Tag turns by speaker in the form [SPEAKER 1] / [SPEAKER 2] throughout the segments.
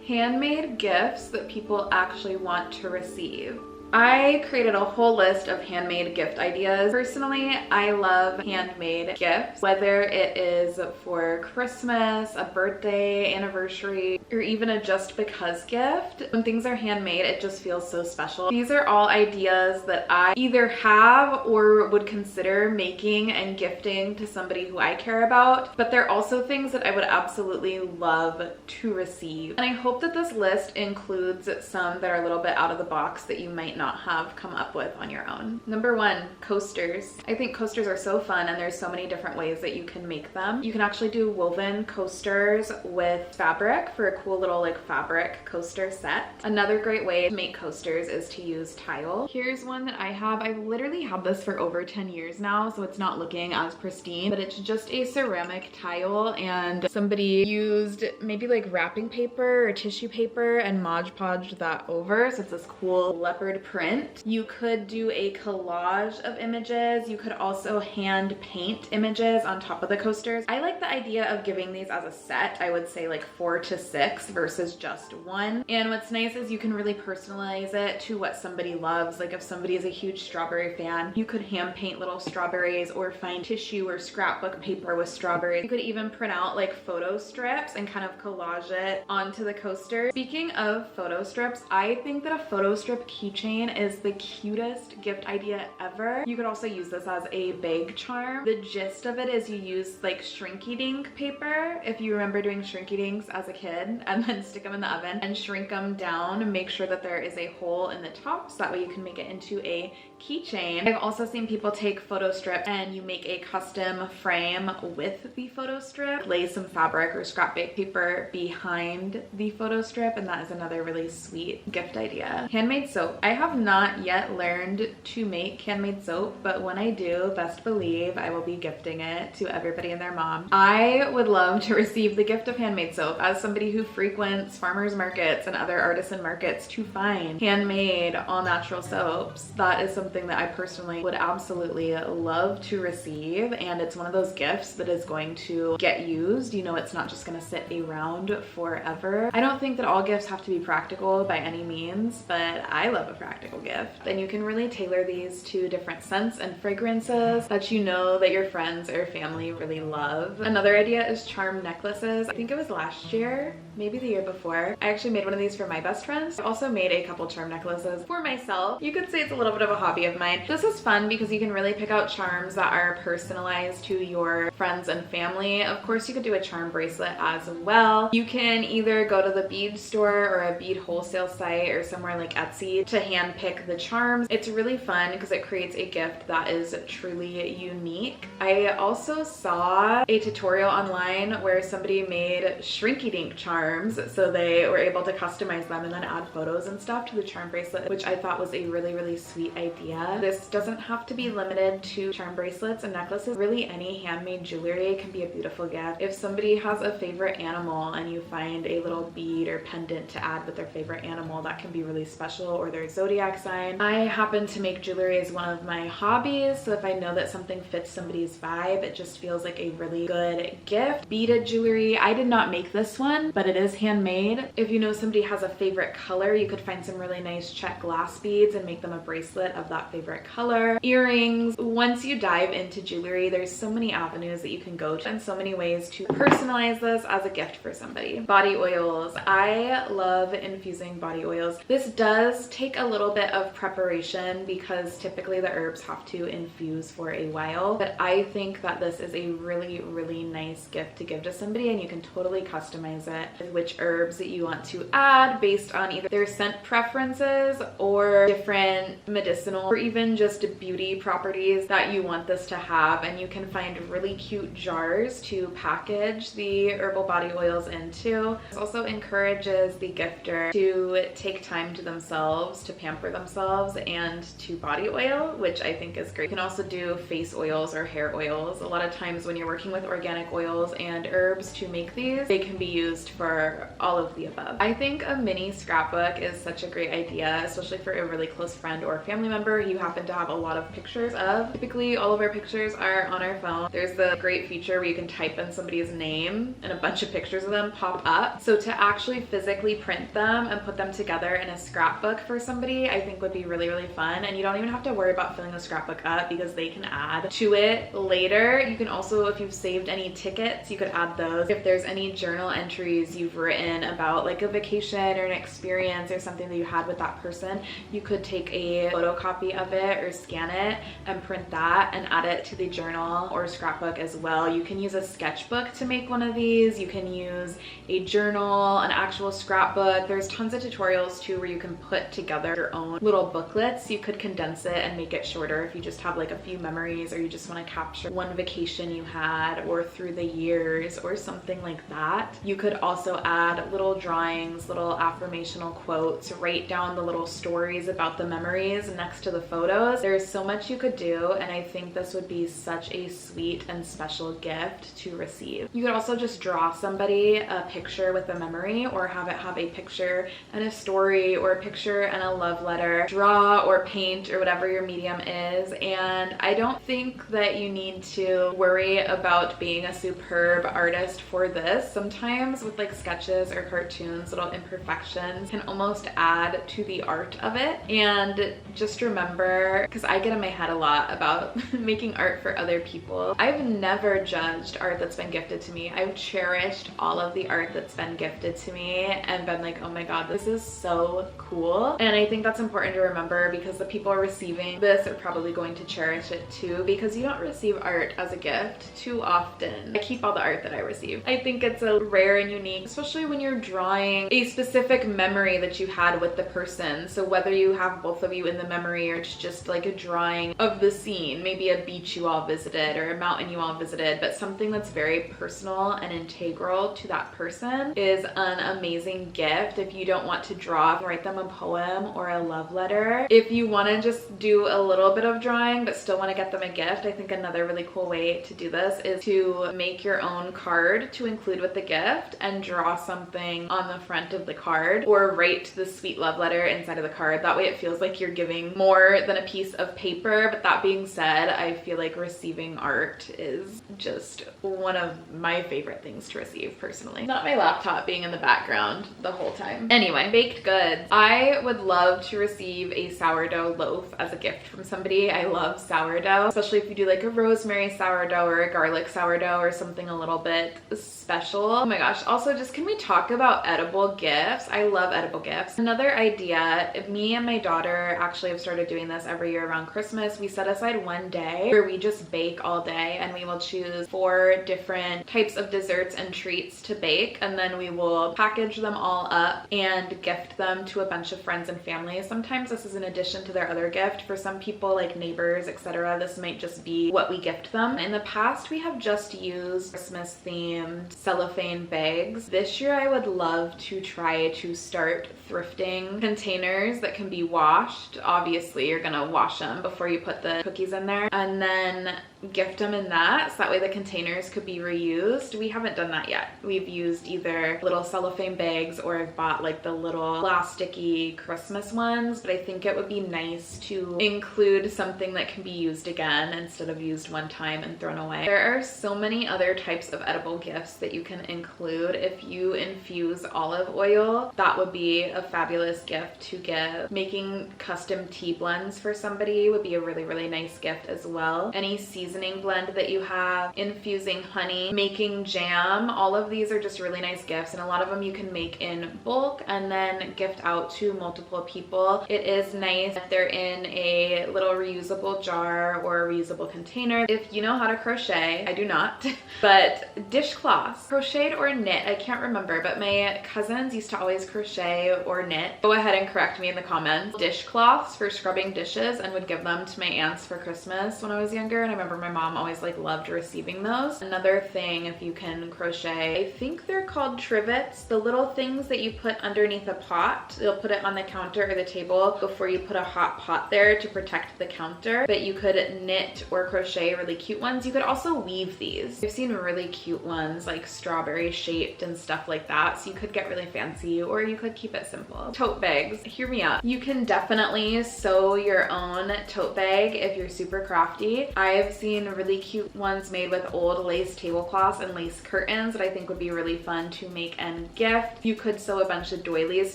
[SPEAKER 1] Handmade gifts that people actually want to receive. I created a whole list of handmade gift ideas. Personally, I love handmade gifts, whether it is for Christmas, a birthday, anniversary, or even a just because gift. When things are handmade, it just feels so special. These are all ideas that I either have or would consider making and gifting to somebody who I care about, but they're also things that I would absolutely love to receive. And I hope that this list includes some that are a little bit out of the box that you might not have come up with on your own. Number 1, coasters. I think coasters are so fun and there's so many different ways that you can make them. You can actually do woven coasters with fabric for a cool little like fabric coaster set. Another great way to make coasters is to use tile. Here's one that I have. I've literally had this for over 10 years now, so it's not looking as pristine, but it's just a ceramic tile and somebody used maybe like wrapping paper or tissue paper and Mod Podged that over, so it's this cool leopard print. You could do a collage of images. You could also hand paint images on top of the coasters. I like the idea of giving these as a set. I would say like 4 to 6 versus just one. And what's nice is you can really personalize it to what somebody loves. Like if somebody is a huge strawberry fan, you could hand paint little strawberries or find tissue or scrapbook paper with strawberries. You could even print out like photo strips and kind of collage it onto the coaster. Speaking of photo strips, I think that a photo strip keychain is the cutest gift idea ever. You could also use this as a bag charm. The gist of it is you use like shrinky dink paper, if you remember doing shrinky dinks as a kid, and then stick them in the oven and shrink them down and make sure that there is a hole in the top so that way you can make it into a keychain. I've also seen people take photo strips and you make a custom frame with the photo strip, lay some fabric or scrap bake paper behind the photo strip, and that is another really sweet gift idea. Handmade soap. I have not yet learned to make handmade soap, but when I do, best believe I will be gifting it to everybody and their mom. I would love to receive the gift of handmade soap as somebody who frequents farmers markets and other artisan markets to find handmade all natural soaps. That is something that I personally would absolutely love to receive, and it's one of those gifts that is going to get used. You know, it's not just going to sit around forever. I don't think that all gifts have to be practical by any means, but I love a practical gift. And you can really tailor these to different scents and fragrances that you know that your friends or family really love. Another idea is charm necklaces. I think it was last year, maybe the year before. I actually made one of these for my best friends. I also made a couple charm necklaces for myself. You could say it's a little bit of a hobby of mine. This is fun because you can really pick out charms that are personalized to your friends and family. Of course, you could do a charm bracelet as well. You can either go to the bead store or a bead wholesale site or somewhere like Etsy to hand pick the charms. It's really fun because it creates a gift that is truly unique. I also saw a tutorial online where somebody made shrinky dink charms, so they were able to customize them and then add photos and stuff to the charm bracelet, which I thought was a really sweet idea. This doesn't have to be limited to charm bracelets and necklaces. Really, any handmade jewelry can be a beautiful gift. If somebody has a favorite animal and you find a little bead or pendant to add with their favorite animal, that can be really special, or their zodiac sign. I happen to make jewelry as one of my hobbies, so if I know that something fits somebody's vibe, it just feels like a really good gift. Beaded jewelry, I did not make this one, but it is handmade. If you know somebody has a favorite color, you could find some really nice check glass beads and make them a bracelet of that favorite color. Earrings. Once you dive into jewelry, there's so many avenues that you can go to and so many ways to personalize this as a gift for somebody. Body oils. I love infusing body oils. This does take a little bit of preparation because typically the herbs have to infuse for a while, but I think that this is a really nice gift to give to somebody, and you can totally customize it with which herbs that you want to add based on either their scent preferences or different medicinal or even just beauty properties that you want this to have. And you can find really cute jars to package the herbal body oils into. This also encourages the gifter to take time to themselves, to pamper themselves, and to body oil, which I think is great. You can also do face oils or hair oils. A lot of times when you're working with organic oils and herbs to make these, they can be used for or all of the above. I think a mini scrapbook is such a great idea, especially for a really close friend or family member you happen to have a lot of pictures of. Typically, all of our pictures are on our phone. There's the great feature where you can type in somebody's name and a bunch of pictures of them pop up. So to actually physically print them and put them together in a scrapbook for somebody, I think would be really, really fun. And you don't even have to worry about filling the scrapbook up because they can add to it later. You can also, if you've saved any tickets, you could add those. If there's any journal entries you've written about like a vacation or an experience or something that you had with that person, you could take a photocopy of it or scan it and print that and add it to the journal or scrapbook as well. You can use a sketchbook to make one of these. You can use a journal, an actual scrapbook. There's tons of tutorials too where you can put together your own little booklets. You could condense it and make it shorter if you just have like a few memories or you just want to capture one vacation you had or through the years or something like that. You could also add little drawings, little affirmational quotes, write down the little stories about the memories next to the photos. There's so much you could do, and I think this would be such a sweet and special gift to receive. You could also just draw somebody a picture with a memory, or have it have a picture and a story, or a picture and a love letter. Draw or paint or whatever your medium is, and I don't think that you need to worry about being a superb artist for this. Sometimes with like sketches or cartoons, little imperfections can almost add to the art of it. And just remember, because I get in my head a lot about making art for other people, I've never judged art that's been gifted to me. I've cherished all of the art that's been gifted to me and been like, oh my god, this is so cool. And I think that's important to remember, because the people receiving this are probably going to cherish it too, because you don't receive art as a gift too often. I keep all the art that I receive. I think it's a rare and unique, especially when you're drawing a specific memory that you had with the person. So whether you have both of you in the memory or it's just like a drawing of the scene, maybe a beach you all visited or a mountain you all visited, but something that's very personal and integral to that person is an amazing gift. If you don't want to draw, write them a poem or a love letter. If you want to just do a little bit of drawing but still want to get them a gift, I think another really cool way to do this is to make your own card to include with the gift and draw something on the front of the card, or write the sweet love letter inside of the card. That way it feels like you're giving more than a piece of paper. But that being said, I feel like receiving art is just one of my favorite things to receive personally. Not my laptop being in the background the whole time. Anyway, baked goods. I would love to receive a sourdough loaf as a gift from somebody. I love sourdough, especially if you do like a rosemary sourdough or a garlic sourdough or something a little bit special. Oh my gosh. Also, just can we talk about edible gifts? I love edible gifts. Another idea, me and my daughter actually have started doing this every year around Christmas. We set aside one day where we just bake all day, and we will choose 4 different types of desserts and treats to bake, and then we will package them all up and gift them to a bunch of friends and family. Sometimes this is in addition to their other gift. For some people, like neighbors, etc., this might just be what we gift them. In the past, we have just used Christmas themed cellophane bags. This year I would love to try to start thrifting containers that can be washed. Obviously you're gonna wash them before you put the cookies in there, and then gift them in that, so that way the containers could be reused. We haven't done that yet. We've used either little cellophane bags, or I've bought like the little plasticky Christmas ones, but I think it would be nice to include something that can be used again instead of used one time and thrown away. There are so many other types of edible gifts that you can include. If you infuse olive oil, that would be a fabulous gift to give. Making custom tea blends for somebody would be a really, really nice gift as well. Any seasoning blend that you have, infusing honey, making jam, all of these are just really nice gifts, and a lot of them you can make in bulk and then gift out to multiple people. It is nice if they're in a little reusable jar or a reusable container. If you know how to crochet, I do not, but dishcloths, crocheted or knit, I can't remember, but my cousins used to always crochet or knit. Go ahead and correct me in the comments. Dishcloths for scrubbing dishes, and would give them to my aunts for Christmas when I was younger, and I remember remember my mom always like loved receiving those. Another thing, if you can crochet, I think they're called trivets, the little things that you put underneath a pot. They'll put it on the counter or the table before you put a hot pot there to protect the counter. But you could knit or crochet really cute ones. You could also weave these. I've seen really cute ones like strawberry shaped and stuff like that. So you could get really fancy, or you could keep it simple. Tote bags, hear me out. You can definitely sew your own tote bag if you're super crafty. I've seen really cute ones made with old lace tablecloths and lace curtains that I think would be really fun to make and gift. You could sew a bunch of doilies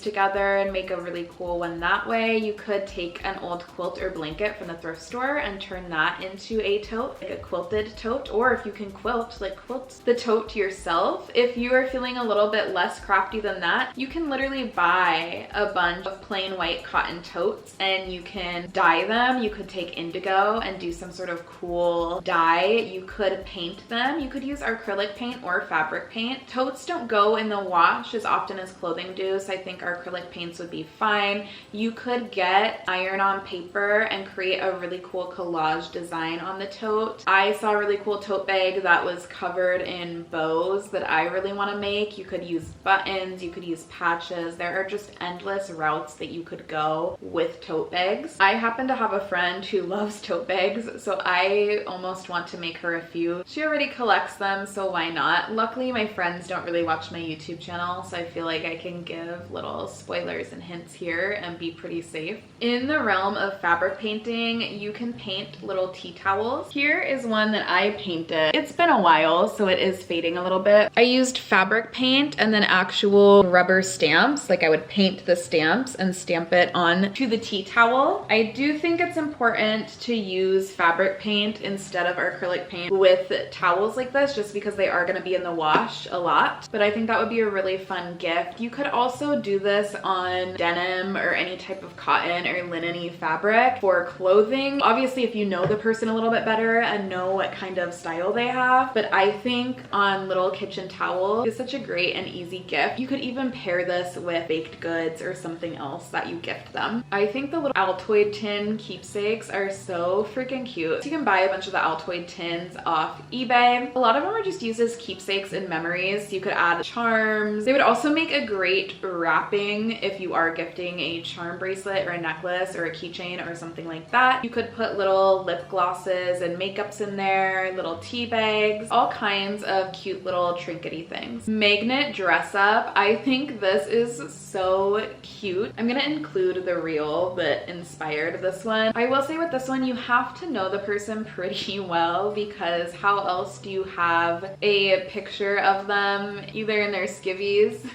[SPEAKER 1] together and make a really cool one that way. You could take an old quilt or blanket from the thrift store and turn that into a tote, like a quilted tote. Or if you can quilt, like quilt the tote yourself. If you are feeling a little bit less crafty than that, you can literally buy a bunch of plain white cotton totes and you can dye them. You could take indigo and do some sort of cool dye. You could paint them. You could use acrylic paint or fabric paint. Totes don't go in the wash as often as clothing do, so I think acrylic paints would be fine. You could get iron-on paper and create a really cool collage design on the tote. I saw a really cool tote bag that was covered in bows that I really want to make. You could use buttons, you could use patches. There are just endless routes that you could go with tote bags. I happen to have a friend who loves tote bags, so I almost want to make her a few. She already collects them, so why not? Luckily, my friends don't really watch my YouTube channel, so I feel like I can give little spoilers and hints here and be pretty safe. In the realm of fabric painting, you can paint little tea towels. Here is one that I painted. It's been a while, so it is fading a little bit. I used fabric paint and then actual rubber stamps. Like I would paint the stamps and stamp it on to the tea towel. I do think it's important to use fabric paint instead of acrylic paint with towels like this, just because they are going to be in the wash a lot. But I think that would be a really fun gift. You could also do this on denim or any type of cotton or linen-y fabric for clothing. Obviously, if you know the person a little bit better and know what kind of style they have, but I think on little kitchen towels is such a great and easy gift. You could even pair this with baked goods or something else that you gift them. I think the little Altoid tin keepsakes are so freaking cute. So you can buy a bunch of the Altoid tins off eBay. A lot of them are just used as keepsakes and memories. So you could add charms. They would also make a great wrapping if you are gifting a charm bracelet or a necklace or a keychain or something like that. You could put little lip glosses and makeups in there, little tea bags, all kinds of cute little trinkety things. Magnet dress up. I think this is so cute. I'm gonna include the reel that inspired this one. I will say with this one, you have to know the person pretty well, because how else do you have a picture of them either in their skivvies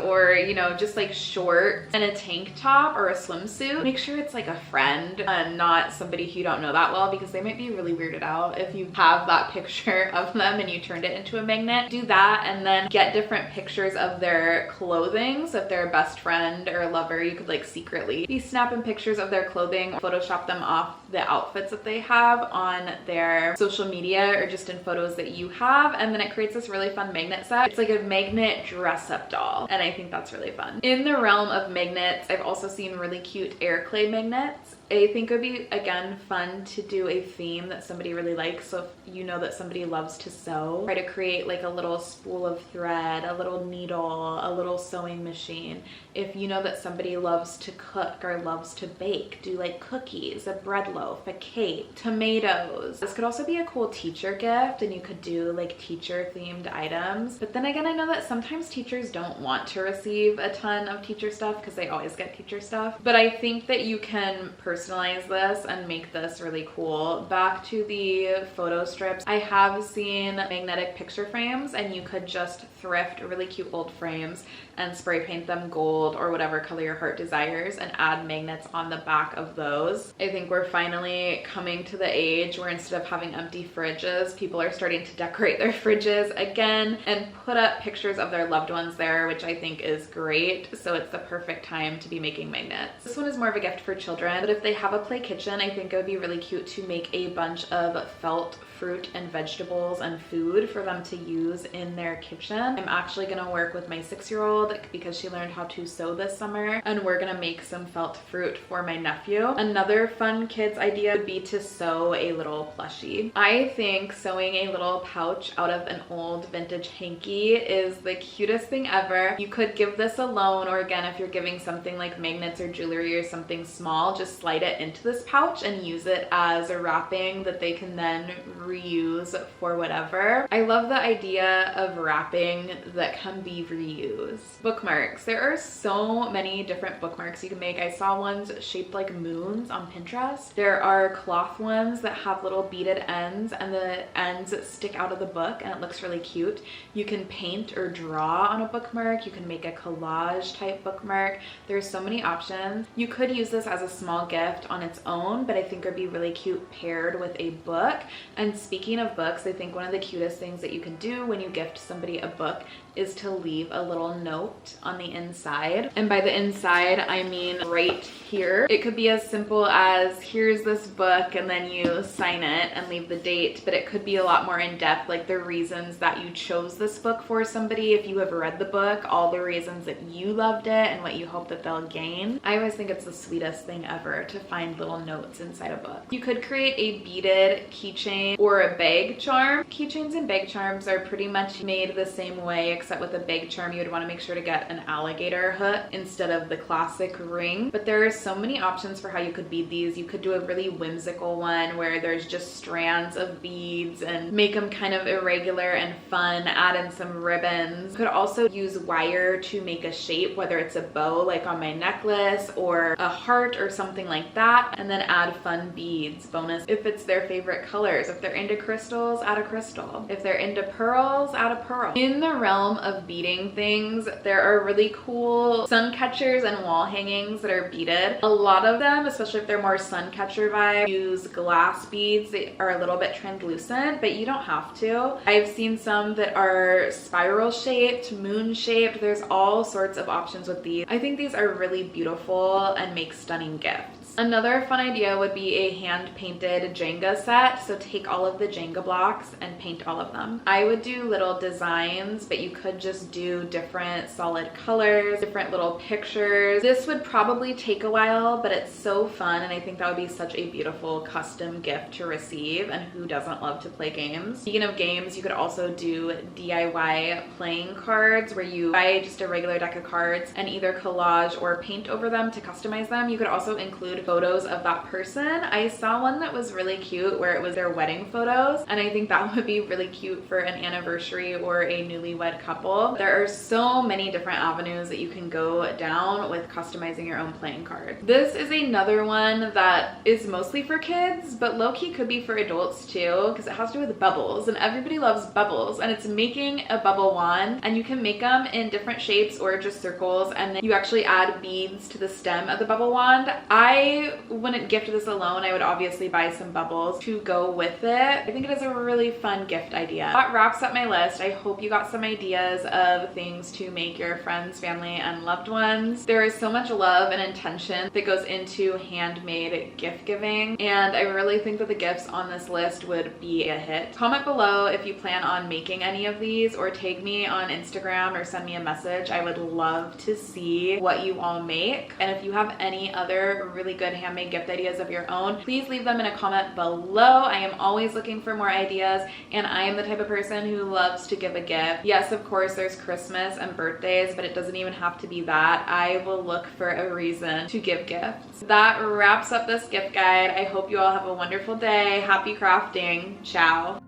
[SPEAKER 1] or, you know, just like shorts and a tank top or a swimsuit? Make sure it's like a friend and not somebody who you don't know that well, because they might be really weirded out if you have that picture of them and you turned it into a magnet. Do that and then get different pictures of their clothing. So if they're a best friend or a lover, you could like secretly be snapping pictures of their clothing, Photoshop them off the outfits that they have on their social media or just in photos that you have, and then it creates this really fun magnet set. It's like a magnet dress up doll, and I think that's really fun. In the realm of magnets, I've also seen really cute air clay magnets. I think it would be, again, fun to do a theme that somebody really likes. So if you know that somebody loves to sew, try to create like a little spool of thread, a little needle, a little sewing machine. If you know that somebody loves to cook or loves to bake, do like cookies, a bread loaf, a cake, tomatoes. This could also be a cool teacher gift, and you could do like teacher themed items. But then again, I know that sometimes teachers don't want to receive a ton of teacher stuff because they always get teacher stuff. But I think that you can personalize this and make this really cool. Back to the photo strips, I have seen magnetic picture frames, and you could just thrift really cute old frames and spray paint them gold or whatever color your heart desires and add magnets on the back of those. I think we're finally coming to the age where instead of having empty fridges, people are starting to decorate their fridges again and put up pictures of their loved ones there, which which I think is great. So it's the perfect time to be making magnets. This one is more of a gift for children, but if they have a play kitchen, I think it would be really cute to make a bunch of felt fruit and vegetables and food for them to use in their kitchen. I'm actually gonna work with my 6-year-old because she learned how to sew this summer, and we're gonna make some felt fruit for my nephew. Another fun kids idea would be to sew a little plushie. I think sewing a little pouch out of an old vintage hanky is the cutest thing ever. You could give this alone, or again, if you're giving something like magnets or jewelry or something small, just slide it into this pouch and use it as a wrapping that they can then reuse for whatever. I love the idea of wrapping that can be reused. Bookmarks. There are so many different bookmarks you can make. I saw ones shaped like moons on Pinterest. There are cloth ones that have little beaded ends and the ends stick out of the book and it looks really cute. You can paint or draw on a bookmark. You can make a collage type bookmark. There's so many options. You could use this as a small gift on its own, but I think it would be really cute paired with a book. And speaking of books, I think one of the cutest things that you can do when you gift somebody a book is to leave a little note on the inside. And by the inside, I mean right here. It could be as simple as here's this book and then you sign it and leave the date, but it could be a lot more in depth, like the reasons that you chose this book for somebody. If you have read the book, all the reasons that you loved it and what you hope that they'll gain. I always think it's the sweetest thing ever to find little notes inside a book. You could create a beaded keychain or a bag charm. Keychains and bag charms are pretty much made the same way, except with a bag charm you would want to make sure to get an alligator hook instead of the classic ring. But there are so many options for how you could bead these. You could do a really whimsical one where there's just strands of beads and make them kind of irregular and fun, add in some ribbons. You could also use wire to make a shape, whether it's a bow like on my necklace or a heart or something like that, and then add fun beads. Bonus if it's their favorite colors. If they're into crystals, add a crystal. If they're into pearls, add a pearl. In the realm of beading things, there are really cool sun catchers and wall hangings that are beaded. A lot of them, especially if they're more sun catcher vibe, use glass beads. They are a little bit translucent, but you don't have to. I've seen some that are spiral shaped, moon shaped. There's all sorts of options with these. I think these are really beautiful and make stunning gifts. Another fun idea would be a hand-painted Jenga set. So take all of the Jenga blocks and paint all of them. I would do little designs, but you could just do different solid colors, different little pictures. This would probably take a while, but it's so fun, and I think that would be such a beautiful custom gift to receive, and who doesn't love to play games? Speaking of games, you could also do DIY playing cards where you buy just a regular deck of cards and either collage or paint over them to customize them. You could also include photos of that person. I saw one that was really cute where it was their wedding photos, and I think that would be really cute for an anniversary or a newlywed couple. There are so many different avenues that you can go down with customizing your own playing card. This is another one that is mostly for kids, but low-key could be for adults too, because it has to do with bubbles, and everybody loves bubbles. And it's making a bubble wand, and you can make them in different shapes or just circles, and then you actually add beads to the stem of the bubble wand. I wouldn't gift this alone. I would obviously buy some bubbles to go with it. I think it is a really fun gift idea. That wraps up my list. I hope you got some ideas of things to make your friends, family, and loved ones. There is so much love and intention that goes into handmade gift giving, and I really think that the gifts on this list would be a hit. Comment below if you plan on making any of these, or tag me on Instagram or send me a message. I would love to see what you all make. And if you have any other really good handmade gift ideas of your own, please leave them in a comment below. I am always looking for more ideas, and I am the type of person who loves to give a gift. Yes, of course, there's Christmas and birthdays, but it doesn't even have to be that. I will look for a reason to give gifts. That wraps up this gift guide. I hope you all have a wonderful day. Happy crafting. Ciao.